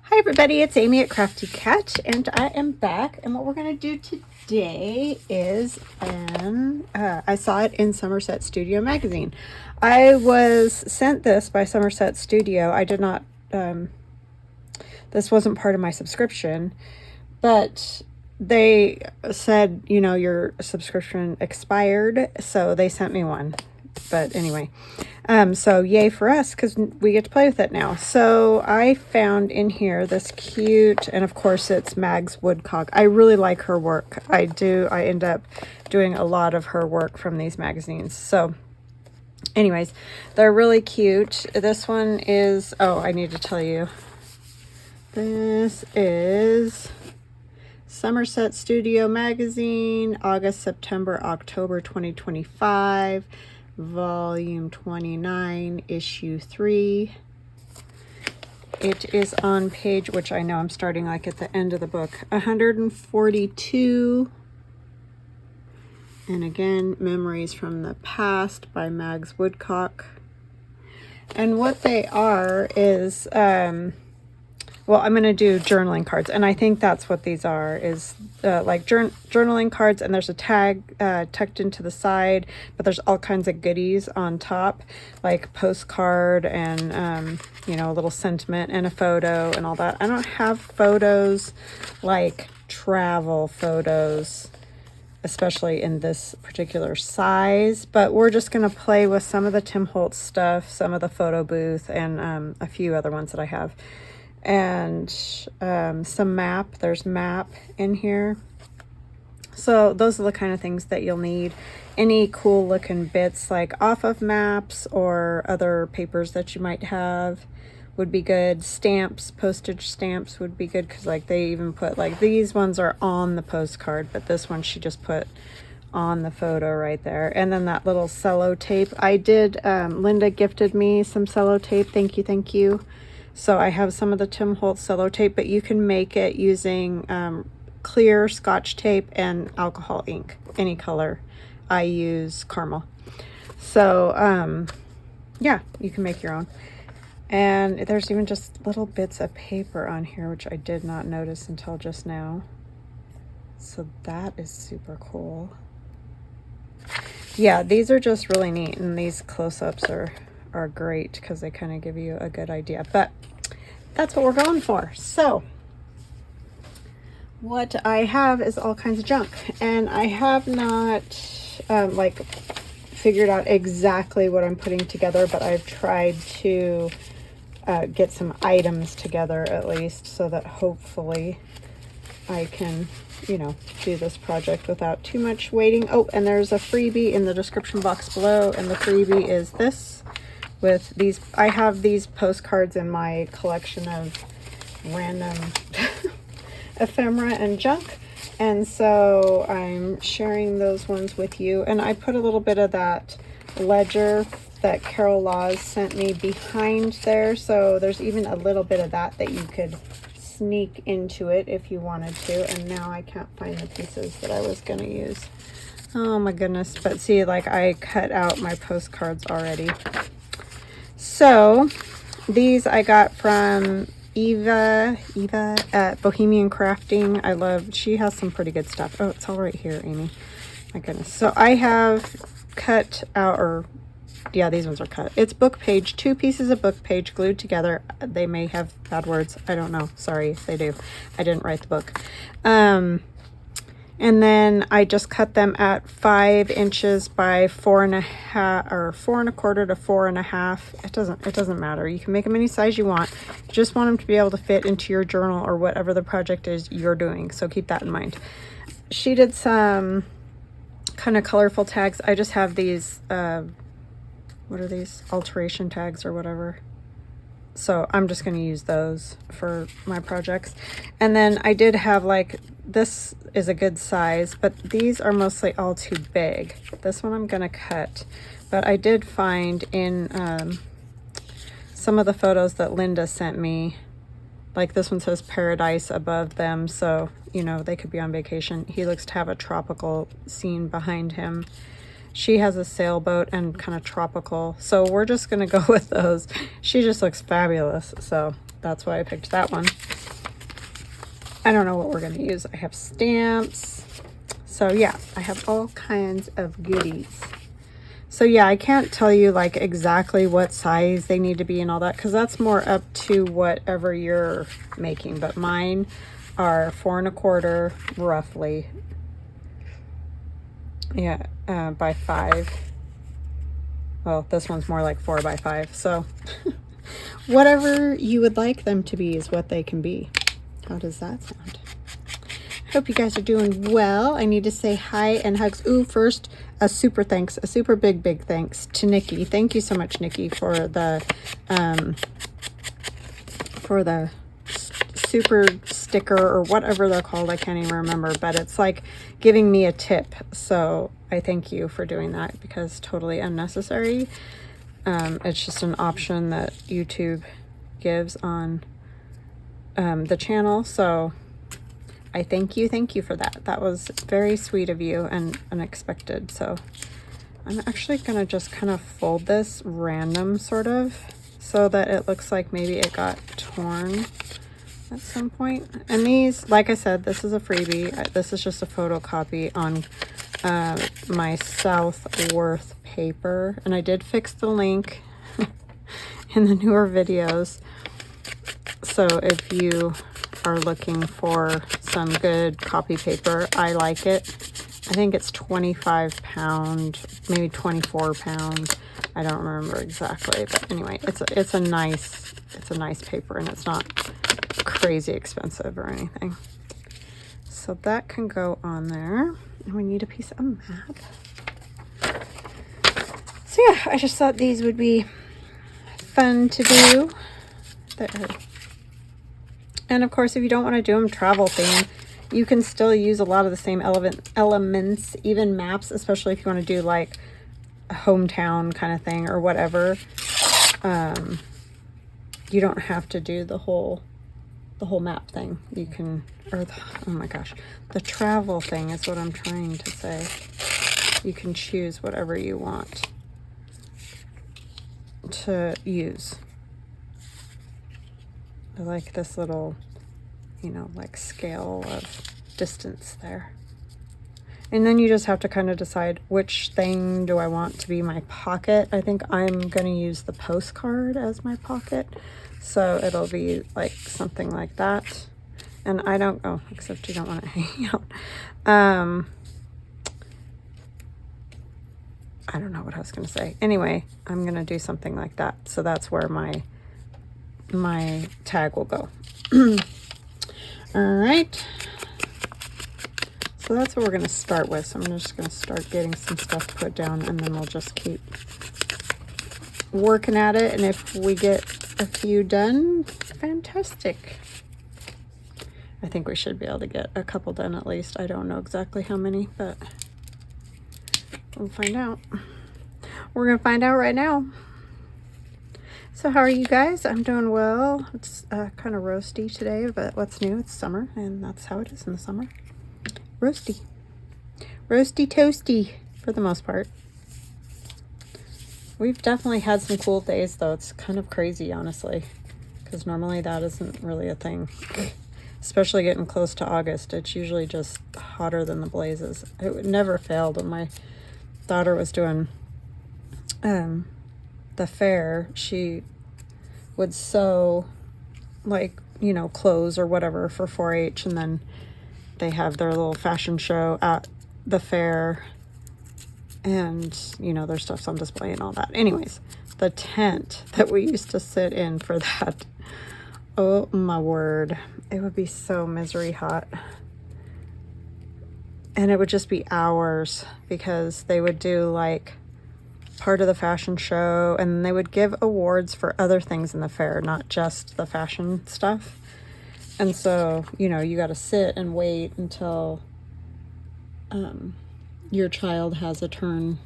Hi everybody, it's Amy at Crafty Cat, and I am back. And what we're going to do today is, I saw it in Somerset Studio Magazine. I was sent this by Somerset Studio. I did not, this wasn't part of my subscription, but they said, you know, your subscription expired, so they sent me one. But anyway, so yay for us because we get to play with it now. So I found in here this cute, and of course it's Mags Woodcock. I really like her work. I end up doing a lot of her work from these magazines. So anyways, they're really cute. This one is, oh, I need to tell you, this is Somerset Studio Magazine, August, September, October 2025. Volume 29, issue 3. It is on page, which I know I'm starting like at the end of the book, 142. And again, Memories from the Past by Mags Woodcock. And what they are is, well, I'm going to do journaling cards, and I think that's what these are, is like journaling cards, and there's a tag tucked into the side, but there's all kinds of goodies on top, like postcard and, you know, a little sentiment and a photo and all that. I don't have photos like travel photos, especially in this particular size, but we're just going to play with some of the Tim Holtz stuff, some of the photo booth, and a few other ones that I have. And some map. There's map in here. So those are the kind of things that you'll need. Any cool looking bits like off of maps or other papers that you might have would be good. Stamps, postage stamps would be good, because like they even put, like, these ones are on the postcard, but this one she just put on the photo right there. And then that little cello tape. I did, Linda gifted me some cello tape. Thank you. So I have some of the Tim Holtz cello tape, but you can make it using clear Scotch tape and alcohol ink, any color. I use caramel. So yeah, you can make your own. And there's even just little bits of paper on here, which I did not notice until just now. So that is super cool. Yeah, these are just really neat, and these close-ups are great because they kind of give you a good idea, but that's what we're going for. So what I have is all kinds of junk, and I have not like figured out exactly what I'm putting together, but I've tried to get some items together at least, so that hopefully I can, you know, do this project without too much waiting. Oh, and there's a freebie in the description box below, and the freebie is this. With these, I have these postcards in my collection of random ephemera and junk, and so I'm sharing those ones with you. And I put a little bit of that ledger that Carol Laws sent me behind there, so there's even a little bit of that you could sneak into it if you wanted to. And now I can't find the pieces that I was going to use. Oh my goodness. But see, like, I cut out my postcards already. So these I got from Eva at Bohemian Crafting. she has some pretty good stuff. Oh, it's all right here, Amy. My goodness. So I have cut out, or yeah, these ones are cut. It's book page, 2 pieces of book page glued together. They may have bad words. I don't know. Sorry if they do. I didn't write the book. And then I just cut them at 5 inches by 4.5, or 4 1/4 to 4.5. It doesn't matter. You can make them any size you want. You just want them to be able to fit into your journal or whatever the project is you're doing. So keep that in mind. She did some kind of colorful tags. I just have these, what are these? Alteration tags or whatever. So I'm just going to use those for my projects. And then I did have, like, this is a good size, but these are mostly all too big. This one I'm going to cut. But I did find in some of the photos that Linda sent me, like this one says Paradise above them, so, you know, they could be on vacation. He looks to have a tropical scene behind him. She has a sailboat and kind of tropical, so we're just gonna go with those. She just looks fabulous, so that's why I picked that one. I don't know what we're going to use. I have stamps. So yeah, I have all kinds of goodies. So yeah, I can't tell you like exactly what size they need to be and all that, because that's more up to whatever you're making. But mine are 4 1/4 roughly. Yeah, by 5. Well, this one's more like 4 by 5. So whatever you would like them to be is what they can be. How does that sound? Hope you guys are doing well. I need to say hi and hugs. Ooh, first, a super thanks, a super big thanks to Nikki. Thank you so much, Nikki, for the super sticker or whatever they're called. I can't even remember, but it's like giving me a tip. So I thank you for doing that, because totally unnecessary. It's just an option that YouTube gives on the channel. So I thank you for that. That was very sweet of you and unexpected. So I'm actually gonna just kind of fold this random sort of, so that it looks like maybe it got torn at some point. And these, like I said, this is a freebie. This is just a photocopy on my Southworth paper, and I did fix the link in the newer videos. So if you are looking for some good copy paper, I like it. I think it's 25 pound, maybe 24 pound. I don't remember exactly, but anyway, it's a nice paper, and it's not crazy expensive or anything. So that can go on there. And we need a piece of map. So yeah, I just thought these would be fun to do. There. And of course, if you don't want to do them travel theme, you can still use a lot of the same elements, even maps, especially if you want to do like a hometown kind of thing or whatever. You don't have to do the whole map thing. You can, or oh my gosh, the travel thing is what I'm trying to say. You can choose whatever you want to use. I like this little, you know, like scale of distance there. And then you just have to kind of decide which thing do I want to be my pocket. I think I'm going to use the postcard as my pocket. So it'll be like something like that. And I don't, oh, except you don't want it hanging out. I don't know what I was going to say. Anyway, I'm going to do something like that. So that's where my tag will go. All right. So that's what we're going to start with. So I'm just going to start getting some stuff put down, and then we'll just keep working at it. And if we get a few done, fantastic. I think we should be able to get a couple done at least. I don't know exactly how many, but we'll find out. We're going to find out right now. So how are you guys? I'm doing well. It's kind of roasty today, but what's new? It's summer, and that's how it is in the summer. Roasty. Roasty toasty for the most part. We've definitely had some cool days, though. It's kind of crazy, honestly, because normally that isn't really a thing. Especially getting close to August. It's usually just hotter than the blazes. It never failed. When my daughter was doing the fair, she would sew, like, you know, clothes or whatever for 4-H, and then they have their little fashion show at the fair, and, you know, their stuff's on display and all that. Anyways, the tent that we used to sit in for that, oh my word, it would be so misery hot. And it would just be hours, because they would do like part of the fashion show, and they would give awards for other things in the fair, not just the fashion stuff. And so, you know, you got to sit and wait until your child has a turn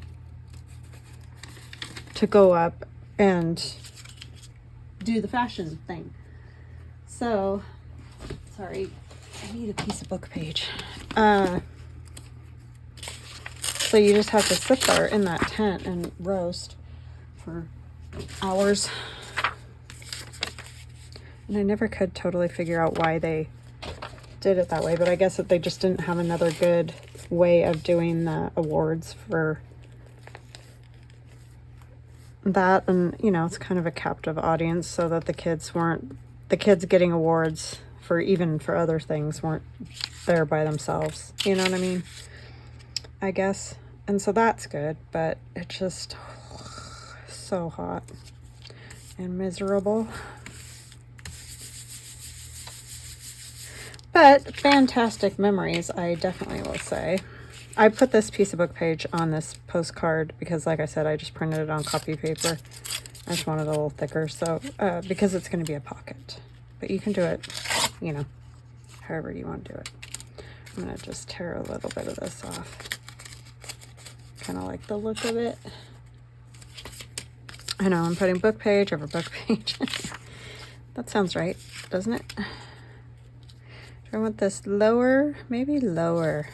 to go up and do the fashion thing. So, sorry, I need a piece of book page. So you just have to sit there in that tent and roast for hours. And I never could totally figure out why they did it that way, but I guess that they just didn't have another good way of doing the awards for that. And, you know, it's kind of a captive audience, so that the kids getting awards for even for other things weren't there by themselves. You know what I mean? I guess. And so that's good, but it's just so hot and miserable. But fantastic memories, I definitely will say. I put this piece of book page on this postcard because, like I said, I just printed it on copy paper. I just wanted it a little thicker, so because it's going to be a pocket. But you can do it, you know, however you want to do it. I'm going to just tear a little bit of this off. Kind of like the look of it. I know, I'm putting book page over book page. That sounds right, doesn't it? Do I want this lower? Maybe lower.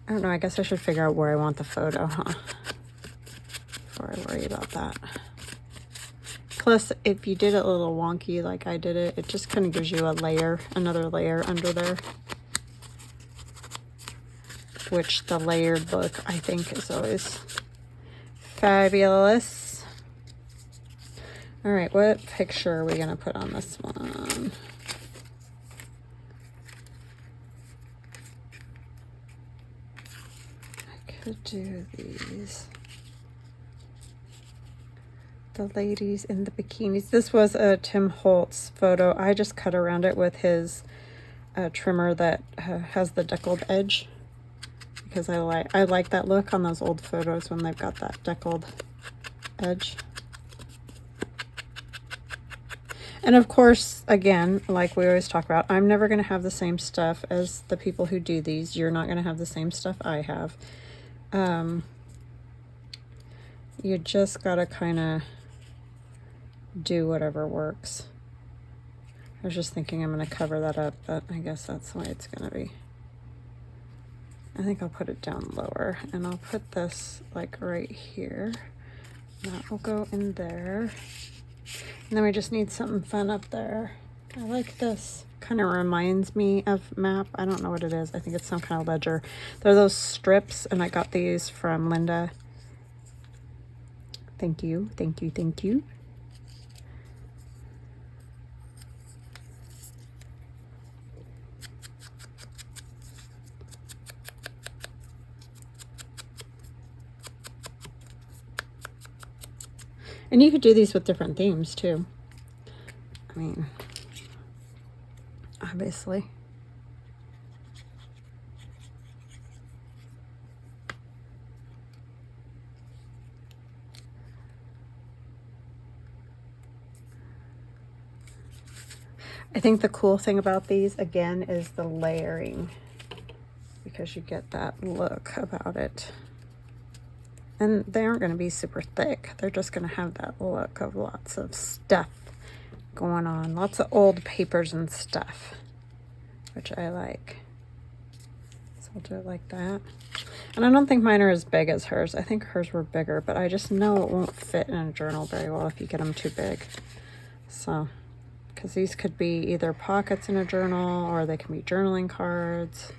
I don't know, I guess I should figure out where I want the photo, huh? Before I worry about that. Plus, if you did it a little wonky like I did it, it just kind of gives you a layer, another layer under there. Which the layered look, I think, is always fabulous. All right, what picture are we gonna put on this one? I could do these. The ladies in the bikinis. This was a Tim Holtz photo. I just cut around it with his trimmer that has the deckled edge. Because I like that look on those old photos when they've got that deckled edge. And of course, again, like we always talk about, I'm never going to have the same stuff as the people who do these. You're not going to have the same stuff I have. You just got to kind of do whatever works. I was just thinking I'm going to cover that up, but I guess that's the way it's going to be. I think I'll put it down lower, and I'll put this like right here. That will go in there. And then we just need something fun up there. I like this. Kind of reminds me of map. I don't know what it is. I think it's some kind of ledger. They're those strips, and I got these from Linda. Thank you, thank you, thank you. And you could do these with different themes too. I mean, obviously. I think the cool thing about these, again, is the layering, because you get that look about it. And they aren't going to be super thick. They're just going to have that look of lots of stuff going on. Lots of old papers and stuff, which I like. So I'll do it like that. And I don't think mine are as big as hers. I think hers were bigger, but I just know it won't fit in a journal very well if you get them too big. So, because these could be either pockets in a journal, or they can be journaling cards.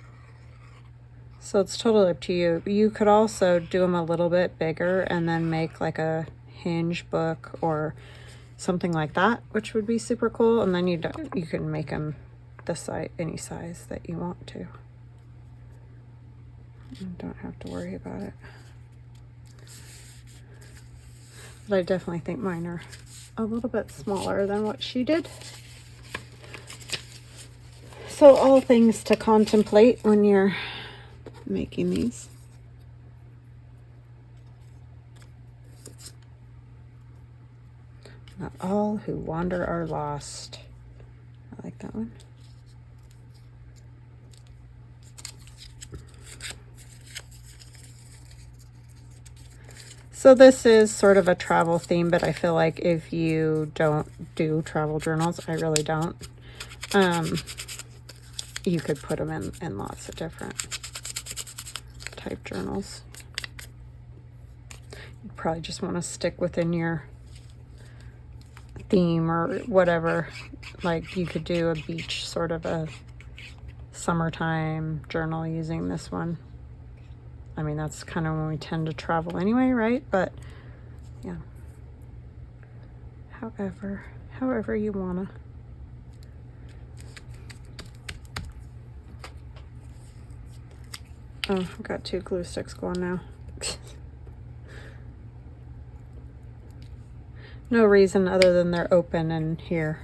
So it's totally up to you. You could also do them a little bit bigger and then make like a hinge book or something like that, which would be super cool. And then you can make them the size, any size that you want to. You don't have to worry about it. But I definitely think mine are a little bit smaller than what she did. So all things to contemplate when you're making these. Not all who wander are lost. I like that one. So this is sort of a travel theme, but I feel like if you don't do travel journals, I really don't, you could put them in lots of different type journals. You probably just want to stick within your theme or whatever. Like you could do a beach sort of a summertime journal using this one. I mean, that's kind of when we tend to travel anyway, right? But yeah, however you wanna. Oh, I've got 2 glue sticks going now. No reason other than they're open and here.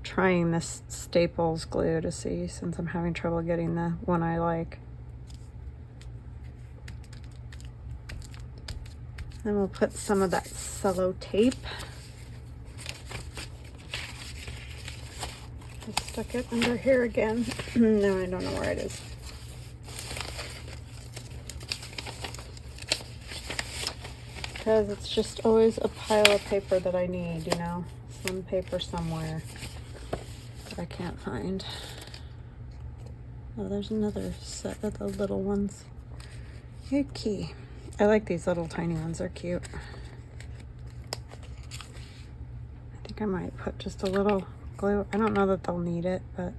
Trying this Staples glue to see, since I'm having trouble getting the one I like. Then we'll put some of that cello tape. I stuck it under here again. No, I don't know where it is. Because it's just always a pile of paper that I need, you know? Some paper somewhere that I can't find. Oh, there's another set of the little ones. Okay. I like these little tiny ones, they're cute. I think I might put just a little glue. I don't know that they'll need it, but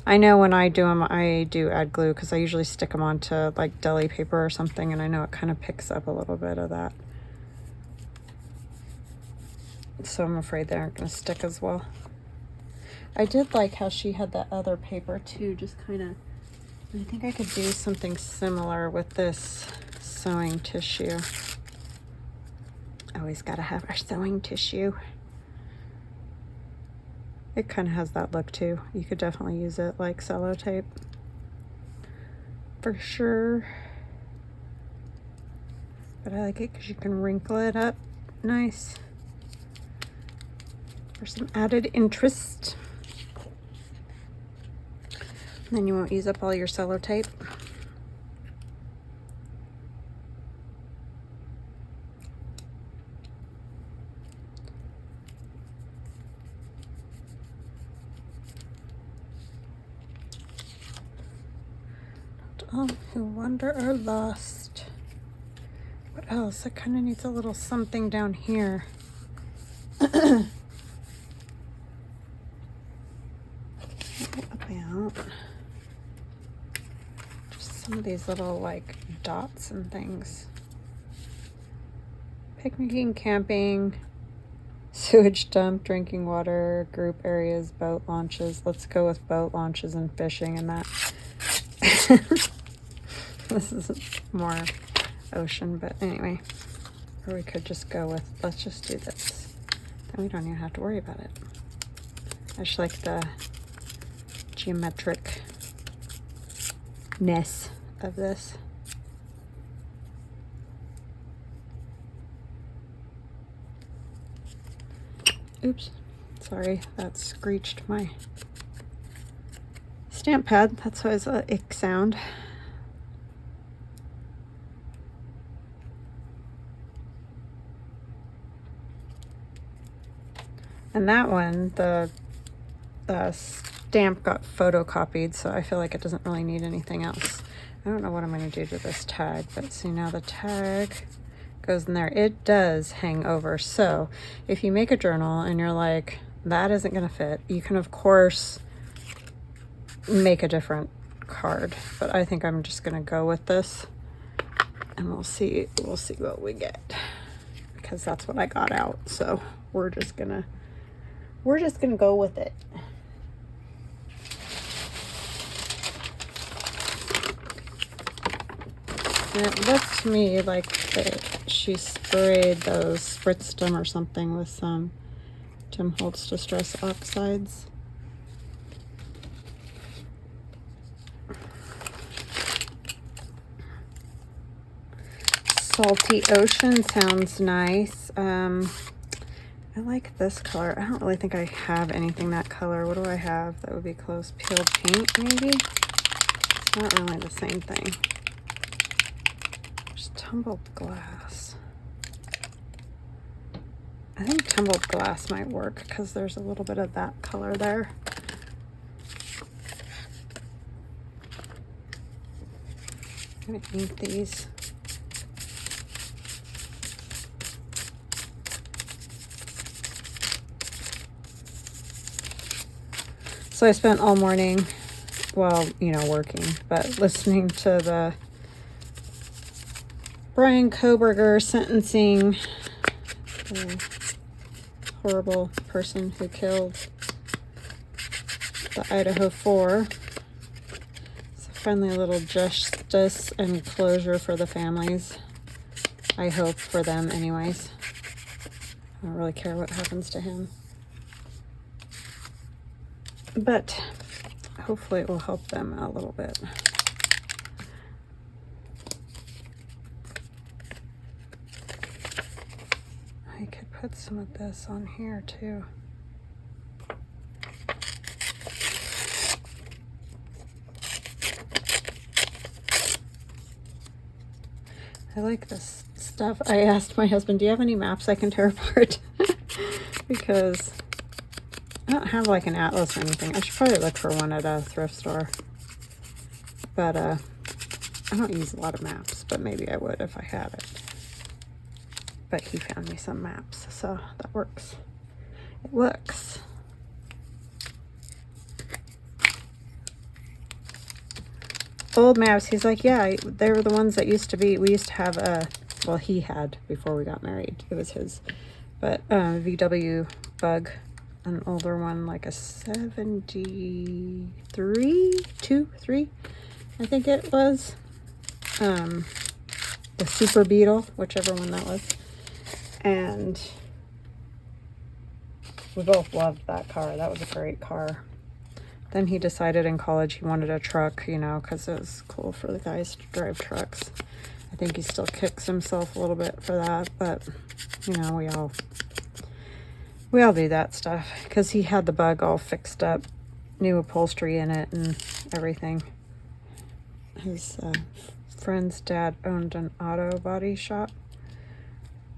I know when I do them, I do add glue because I usually stick them onto like deli paper or something, and I know it kind of picks up a little bit of that. So I'm afraid they aren't going to stick as well. I did like how she had that other paper too, just kind of, I think I could do something similar with this sewing tissue. Always got to have our sewing tissue. It kind of has that look too. You could definitely use it like cello tape. For sure. But I like it because you can wrinkle it up nice. For some added interest. And then you won't use up all your cello tape. All who wander are lost. What else? It kind of needs a little something down here. About just some of these little like dots and things. Picnicking, camping, sewage dump, drinking water, group areas, boat launches. Let's go with boat launches and fishing and that. This is more ocean, but anyway. Or we could just go with, let's just do this. Then we don't even have to worry about it. I just like the geometric-ness of this. Oops, sorry, that screeched my stamp pad. That's always a ick sound. And that one, the stamp got photocopied, so I feel like it doesn't really need anything else. I don't know what I'm going to do to this tag, but see, now the tag goes in there. It does hang over. So if you make a journal and you're like, that isn't going to fit, you can of course make a different card, but I think I'm just going to go with this, and we'll see what we get, because that's what I got out. So we're just gonna go with it. And it looks to me like she sprayed those, spritzed them or something with some Tim Holtz Distress Oxides. Salty Ocean sounds nice. I like this color. I don't really think I have anything that color. What do I have that would be close? Peeled paint, maybe? It's not really the same thing. There's tumbled glass. I think tumbled glass might work because there's a little bit of that color there. I'm gonna ink these. So I spent all morning, well, you know, working, but listening to the Bryan Kohberger sentencing, the horrible person who killed the Idaho 4. So finally a little justice and closure for the families. I hope for them anyways. I don't really care what happens to him. But hopefully it will help them a little bit. I could put some of this on here too. I like this stuff. I asked my husband, do you have any maps I can tear apart? Because I don't have like an atlas or anything. I should probably look for one at a thrift store. But I don't use a lot of maps, but maybe I would if I had it. But he found me some maps, so that works. It works. Old maps. He's like, yeah, they were the ones that used to be. We used to have a, well, he had before we got married. It was his, but VW Bug, an older one, like a 73, 3, I think it was. The Super Beetle, whichever one that was. And we both loved that car. That was a great car. Then he decided in college he wanted a truck, you know, because it was cool for the guys to drive trucks. I think he still kicks himself a little bit for that, but, you know, we all do that stuff. Because he had the Bug all fixed up, new upholstery in it and everything. His friend's dad owned an auto body shop.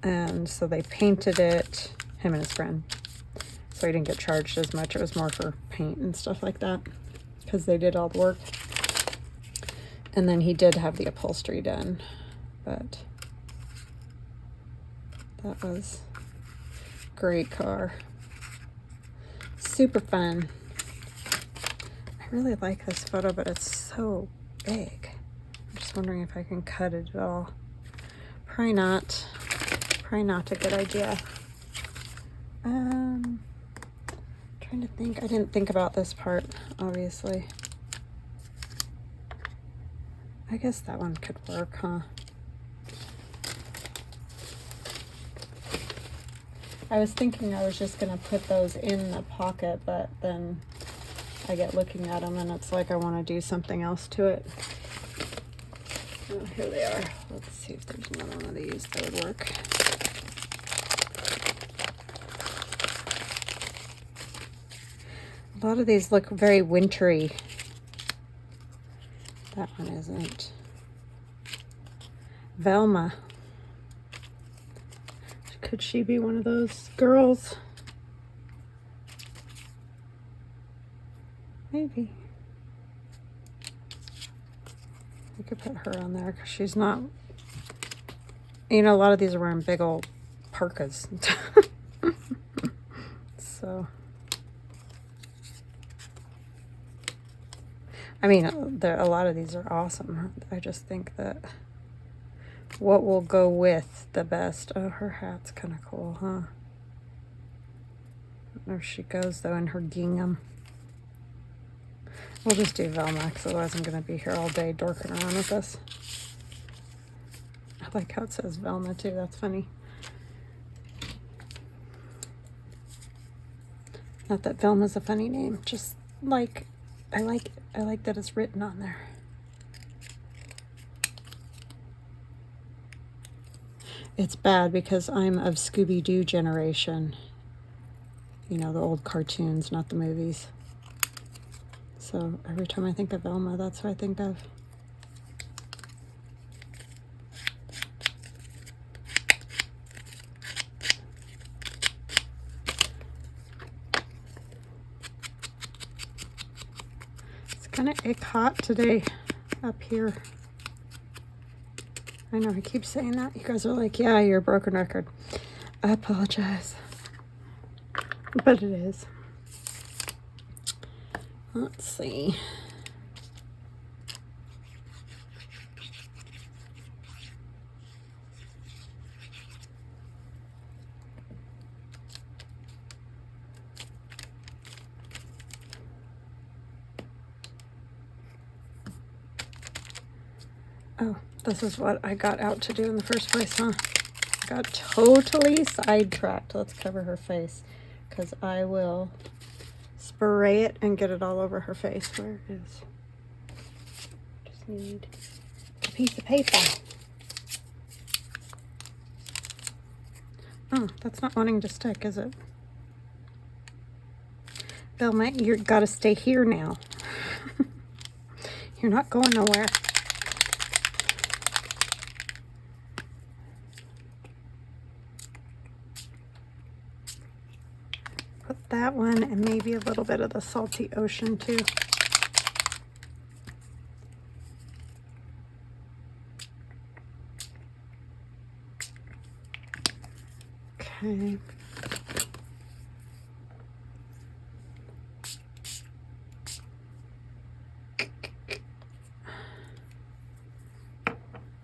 And so they painted it, him and his friend. So he didn't get charged as much. It was more for paint and stuff like that because they did all the work. And then he did have the upholstery done, but that was a great car. Super fun. I really like this photo, but it's so big. I'm just wondering if I can cut it at all. Probably not. Probably not a good idea. Trying to think. I didn't think about this part, obviously. I guess that one could work, huh? I was thinking I was just going to put those in the pocket, but then I get looking at them and it's like I want to do something else to it. Oh, here they are. Let's see if there's another one of these that would work. A lot of these look very wintry. That one isn't. Velma. Could she be one of those girls? Maybe. We could put her on there because she's not, you know, a lot of these are wearing big old parkas. So, I mean, a lot of these are awesome. I just think that what will go with the best. Oh, her hat's kind of cool, huh? I don't know if she goes, though, in her gingham. We'll just do Velma, because otherwise I'm going to be here all day dorking around with this. I like how it says Velma, too. That's funny. Not that Velma's a funny name. Just, like, I like that it's written on there. It's bad because I'm of Scooby-Doo generation. You know, the old cartoons, not the movies. So every time I think of Velma, that's what I think of. It's kind of hot today up here. I know I keep saying that. You guys are like, yeah, you're a broken record. I apologize. But it is. Let's see. Oh, this is what I got out to do in the first place, huh? Got totally sidetracked. Let's cover her face, because I will spray it and get it all over her face. Where it is? Just need a piece of paper. Oh, that's not wanting to stick, is it? Velma, you've got to stay here now. You're not going nowhere. Put that one and maybe a little bit of the salty ocean too. Okay.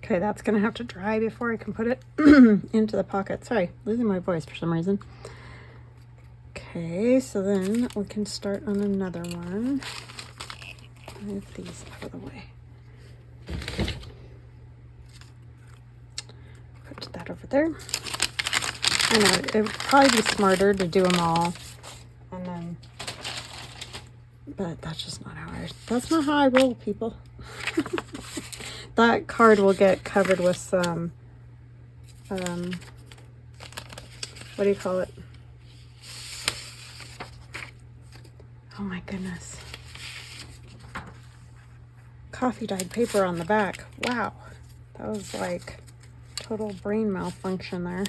Okay, that's gonna have to dry before I can put it into the pocket. Sorry, losing my voice for some reason. Okay, so then we can start on another one. Move these out of the way. Put that over there. I know, it would probably be smarter to do them all. And then, but that's just not how I roll, people. That card will get covered with some, what do you call it? Oh my goodness. Coffee dyed paper on the back. Wow. That was like total brain malfunction there.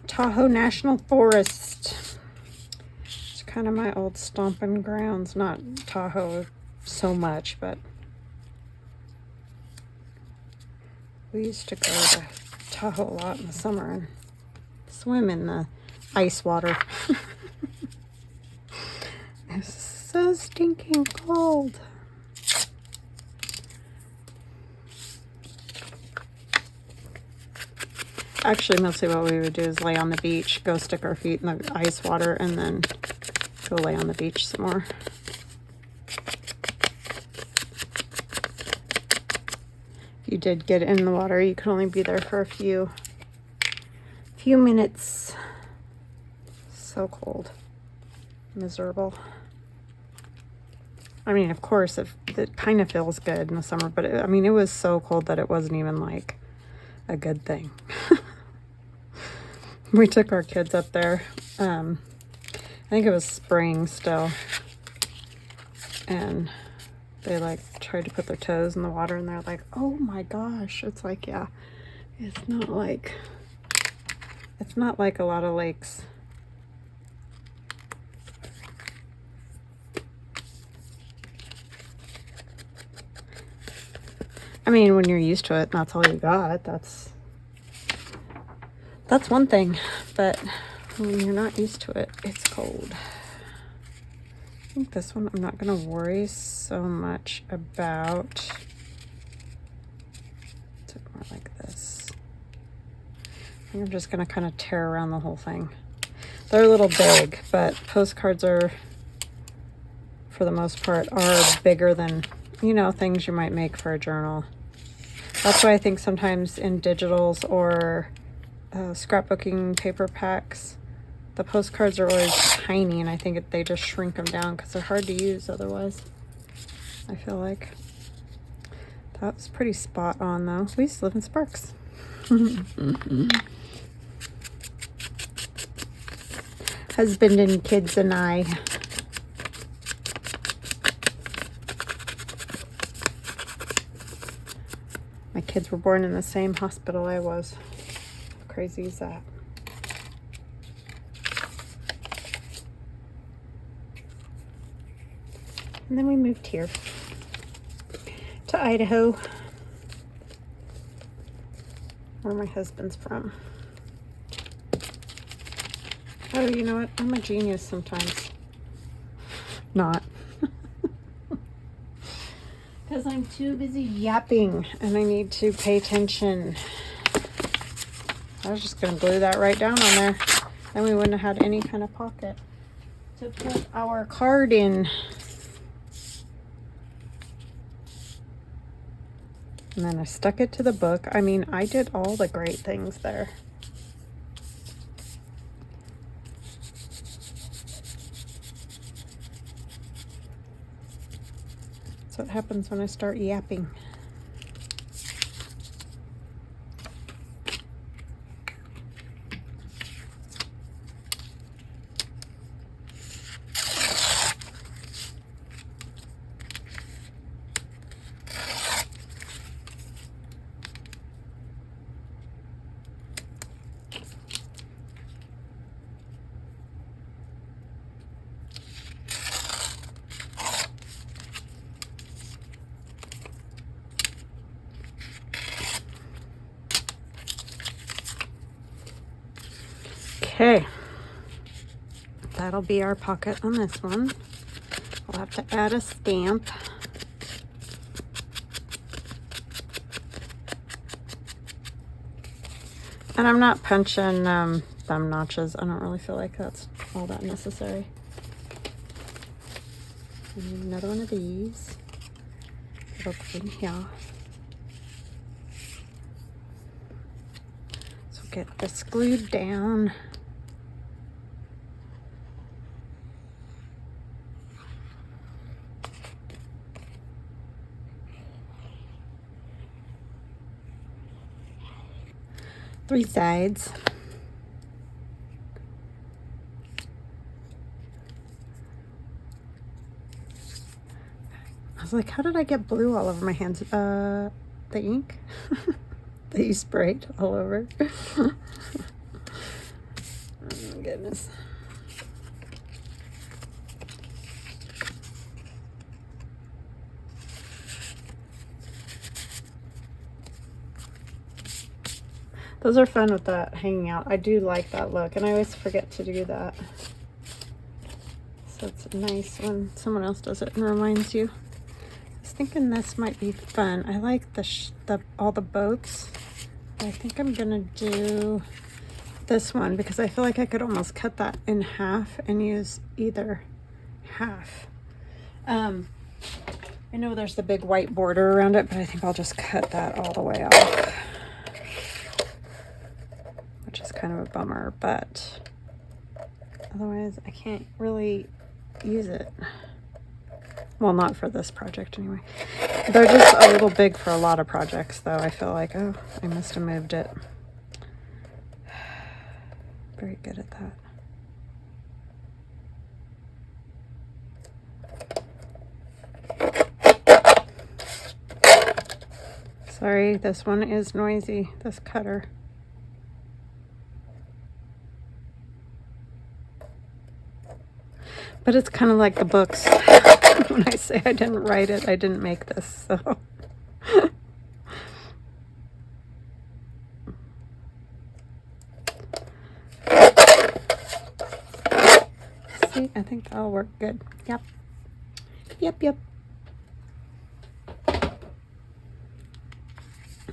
Tahoe National Forest. It's kind of my old stomping grounds. Not Tahoe so much, but we used to go to Tahoe a lot in the summer and swim in the ice water. It's so stinking cold. Actually, mostly what we would do is lay on the beach, go stick our feet in the ice water, and then go lay on the beach some more. If you did get in the water, you could only be there for a few minutes. So cold. Miserable. I mean, of course, it kind of feels good in the summer, but I mean, it was so cold that it wasn't even like a good thing. We took our kids up there. I think it was spring still. And they like tried to put their toes in the water and they're like, oh my gosh. It's like, yeah, it's not like a lot of lakes. I mean, when you're used to it, that's all you got. That's one thing, but when you're not used to it, it's cold. I think this one I'm not going to worry so much about. It's more like this. I think I'm just going to kind of tear around the whole thing. They're a little big, but postcards are, for the most part, are bigger than, you know, things you might make for a journal. That's why I think sometimes in digitals or scrapbooking paper packs, the postcards are always tiny, and I think they just shrink them down because they're hard to use otherwise. I feel like that was pretty spot on though. We used to live in Sparks. Husband and kids and I. My kids were born in the same hospital I was. How crazy is that? And then we moved here to Idaho, where my husband's from. Oh, you know what? I'm a genius sometimes. Not. Because I'm too busy yapping and I need to pay attention. I was just going to glue that right down on there. Then we wouldn't have had any kind of pocket to put our card in. And then I stuck it to the book. I mean, I did all the great things there. That's what happens when I start yapping. Okay, that'll be our pocket on this one. We'll have to add a stamp. And I'm not punching thumb notches. I don't really feel like that's all that necessary. I need another one of these. It'll go in here. So get this glued down. Three sides. I was like, how did I get blue all over my hands? The ink that you sprayed all over. Oh my goodness. Those are fun with that hanging out. I do like that look, and I always forget to do that. So it's nice when someone else does it and reminds you. I was thinking this might be fun. I like all the boats. I think I'm gonna do this one because I feel like I could almost cut that in half and use either half. I know there's the big white border around it, but I think I'll just cut that all the way off. Which is kind of a bummer, but otherwise I can't really use it. Well, not for this project anyway. They're just a little big for a lot of projects, though. I feel like, oh, I must have moved it. Very good at that. Sorry, this one is noisy, this cutter. But it's kind of like the books. When I say I didn't write it, I didn't make this, so. See, I think that'll work good. Yep. Yep, yep.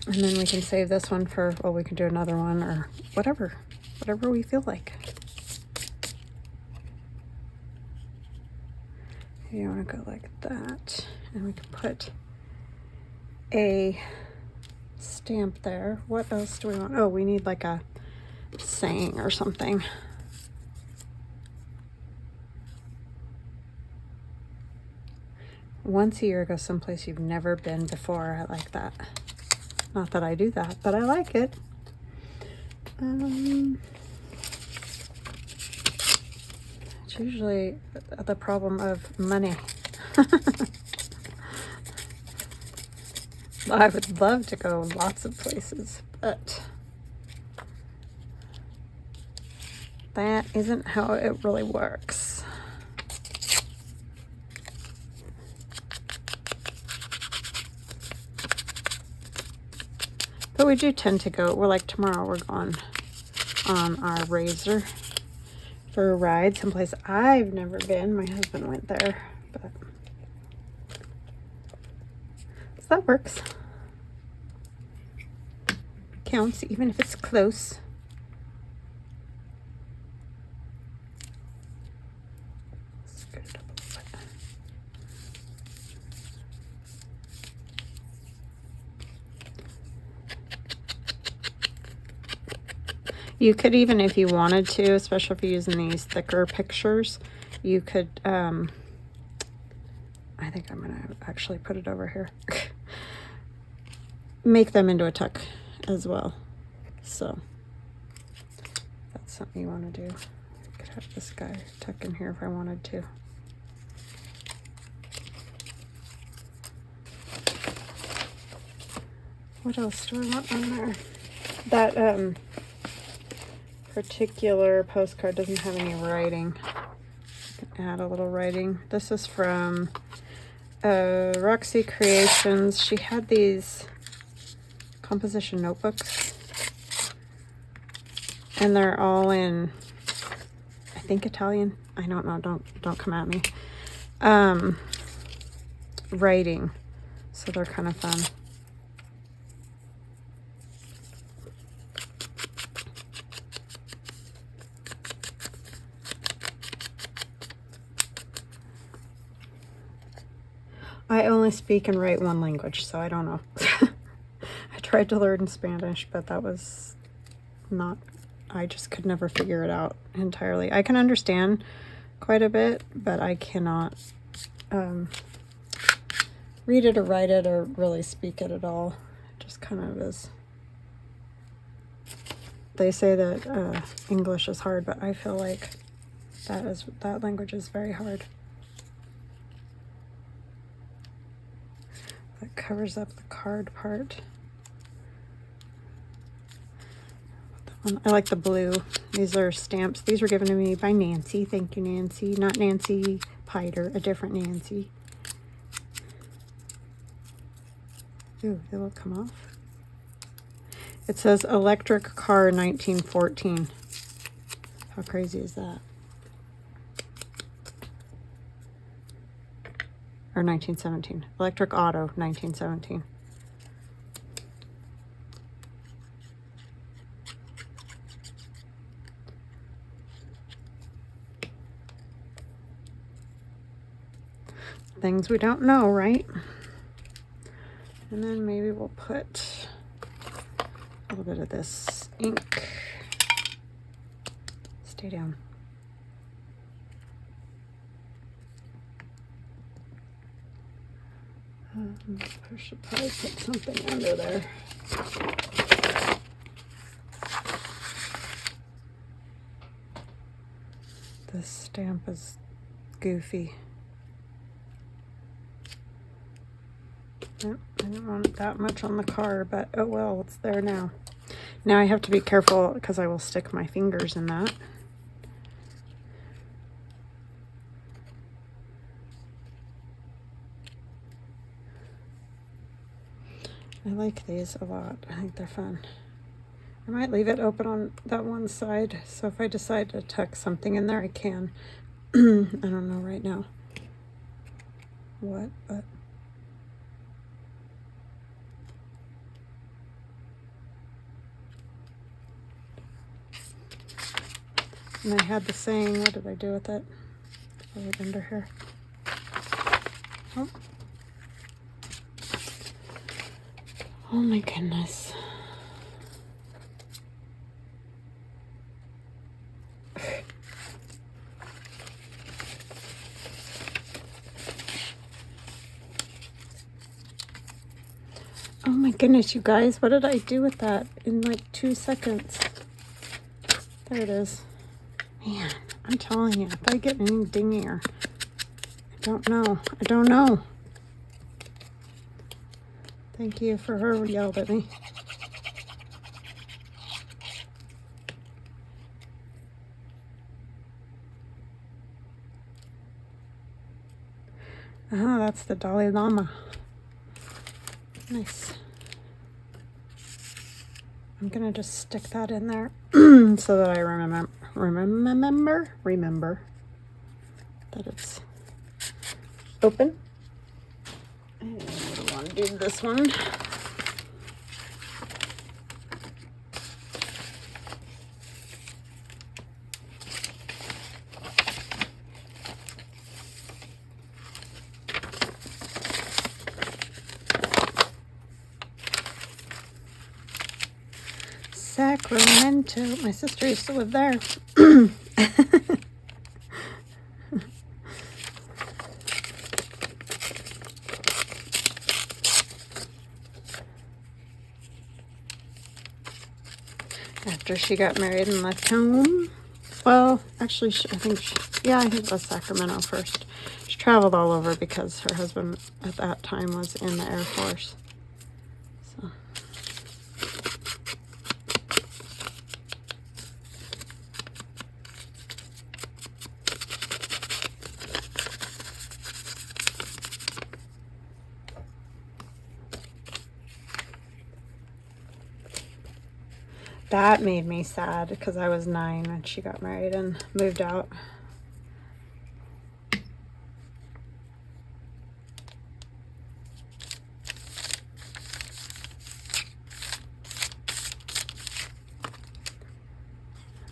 And then we can save this one for, well, we can do another one or whatever we feel like. You want to go like that, and we can put a stamp there. What else do we want? Oh, we need like a saying or something. Once a year, go someplace you've never been before. I like that. Not that I do that, but I like it. It's usually the problem of money. I would love to go lots of places, but that isn't how it really works. But we do tend to go, we're like tomorrow we're going on our razor for a ride someplace I've never been. My husband went there, but so that works. Counts even if it's close. Scoot it up a little bit. You could even, if you wanted to, especially if you're using these thicker pictures, you could, I think I'm going to actually put it over here, make them into a tuck as well. So that's something you want to do. I could have this guy tuck in here if I wanted to. What else do I want on there? That particular postcard doesn't have any writing. I can add a little writing. This is from Roxy Creations. She had these composition notebooks, and they're all in, I think, Italian. I don't know. Don't come at me. Writing, so they're kind of fun. I only speak and write one language, so I don't know. I tried to learn Spanish, but that was not, I just could never figure it out entirely. I can understand quite a bit, but I cannot read it or write it or really speak it at all. It just kind of is. They say that English is hard, but I feel like that language is very hard. That covers up the card part. I like the blue. These are stamps. These were given to me by Nancy. Thank you, Nancy. Not Nancy Piter, a different Nancy. Ooh, they will come off. It says Electric Car 1914. How crazy is that? Or 1917. Electric Auto 1917. Things we don't know, right? And then maybe we'll put a little bit of this ink. Stay down. I should probably put something under there. This stamp is goofy. Yep, I didn't want it that much on the car, but oh well, it's there now. Now I have to be careful because I will stick my fingers in that. I like these a lot. I think they're fun. I might leave it open on that one side, so if I decide to tuck something in there, I can. I don't know right now what, but and I had the saying, what did I do with it? Throw it under here. Oh. Oh my goodness. Oh my goodness, you guys, what did I do with that in like 2 seconds? There it is. Man, I'm telling you, if I get any dingier, I don't know. I don't know. Thank you for her yelled at me. That's the Dalai Lama. Nice. I'm gonna just stick that in there so that I remember that it's open. And I want to do this one. Sacramento. My sister used to live there. After she got married and left home. Well, actually, I think it was Sacramento first. She traveled all over because her husband at that time was in the Air Force. So. That made me sad because I was 9 when she got married and moved out.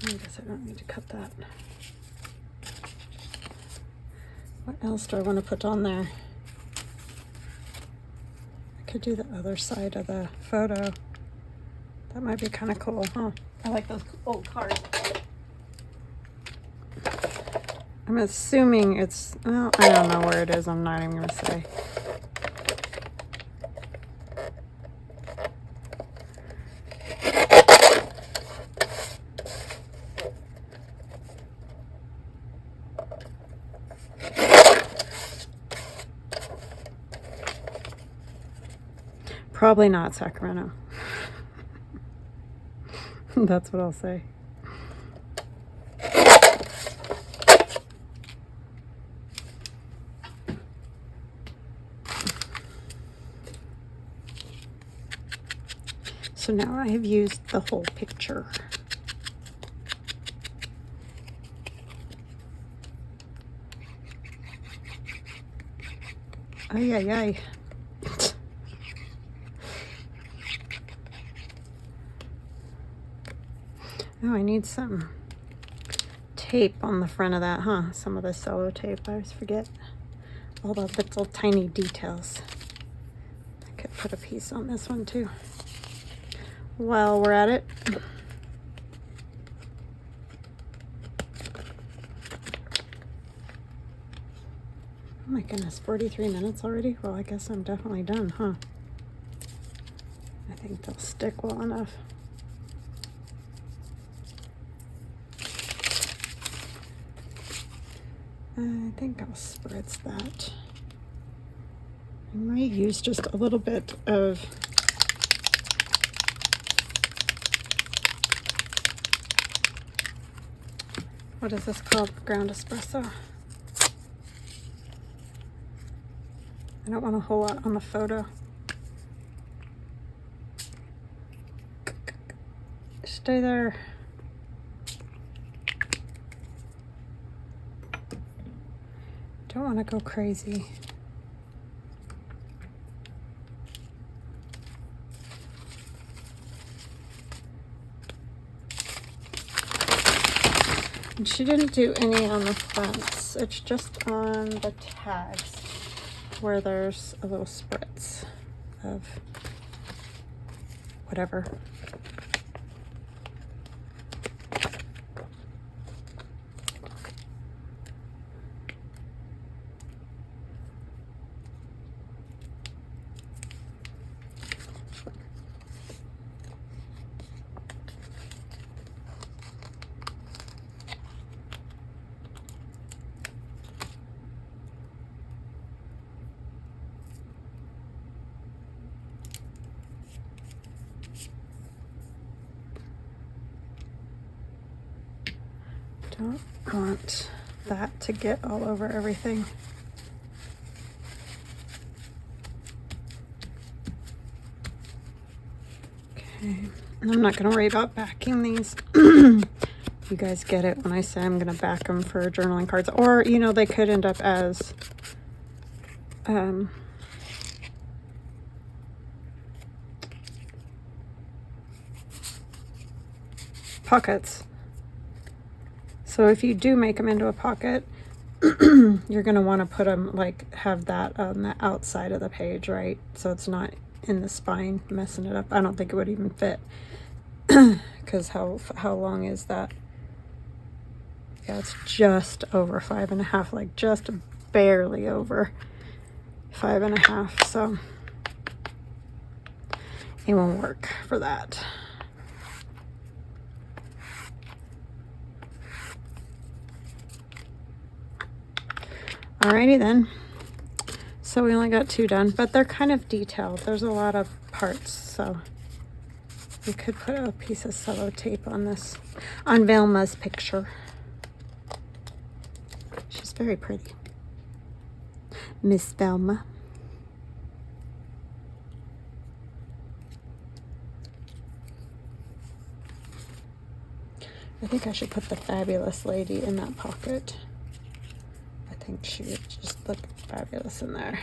I guess I don't need to cut that. What else do I want to put on there? I could do the other side of the photo. That might be kind of cool, huh? I like those old cards. I'm assuming it's, well, I don't know where it is. I'm not even going to say. Probably not Sacramento. That's what I'll say. So now I have used the whole picture. Ay, ay, ay. Oh, I need some tape on the front of that, huh? Some of the cello tape. I always forget all the little tiny details. I could put a piece on this one too. While we're at it. Oh my goodness, 43 minutes already? Well, I guess I'm definitely done, huh? I think they'll stick well enough. I think I'll spritz that. I might use just a little bit of what is this called? Ground espresso. I don't want a whole lot on the photo. Stay there. Don't want to go crazy. And she didn't do any on the fronts. It's just on the tags where there's a little spritz of whatever. Don't want that to get all over everything. Okay, I'm not going to worry about backing these. You guys get it when I say I'm going to back them for journaling cards. Or, you know, they could end up as pockets. So if you do make them into a pocket, you're going to want to put them, like, have that on the outside of the page, right? So it's not in the spine messing it up. I don't think it would even fit. Because how long is that? Yeah, it's just over 5.5, like just barely over 5.5. So it won't work for that. Alrighty then. So we only got 2 done, but they're kind of detailed. There's a lot of parts, so we could put a piece of sellotape on this, on Velma's picture. She's very pretty. Miss Velma. I think I should put the fabulous lady in that pocket. I think she would just look fabulous in there.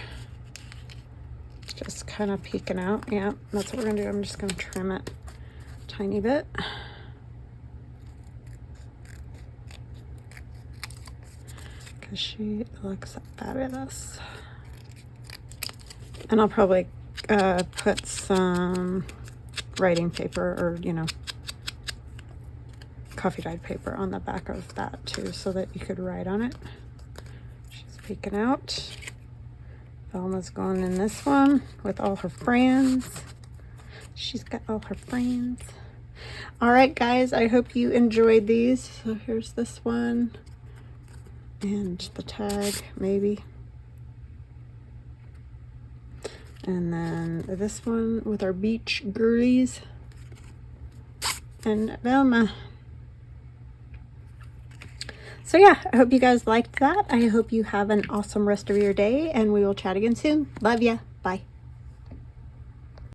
Just kind of peeking out. Yeah, that's what we're gonna do. I'm just gonna trim it a tiny bit. Because she looks fabulous. And I'll probably put some writing paper, or, you know, coffee dyed paper on the back of that too, so that you could write on it. She's peeking out. Velma's going in this one with all her friends. She's got all her friends. All right, guys, I hope you enjoyed these. So here's this one. And the tag, maybe. And then this one with our beach girlies. And Velma. So yeah, I hope you guys liked that. I hope you have an awesome rest of your day, and we will chat again soon. Love ya. Bye.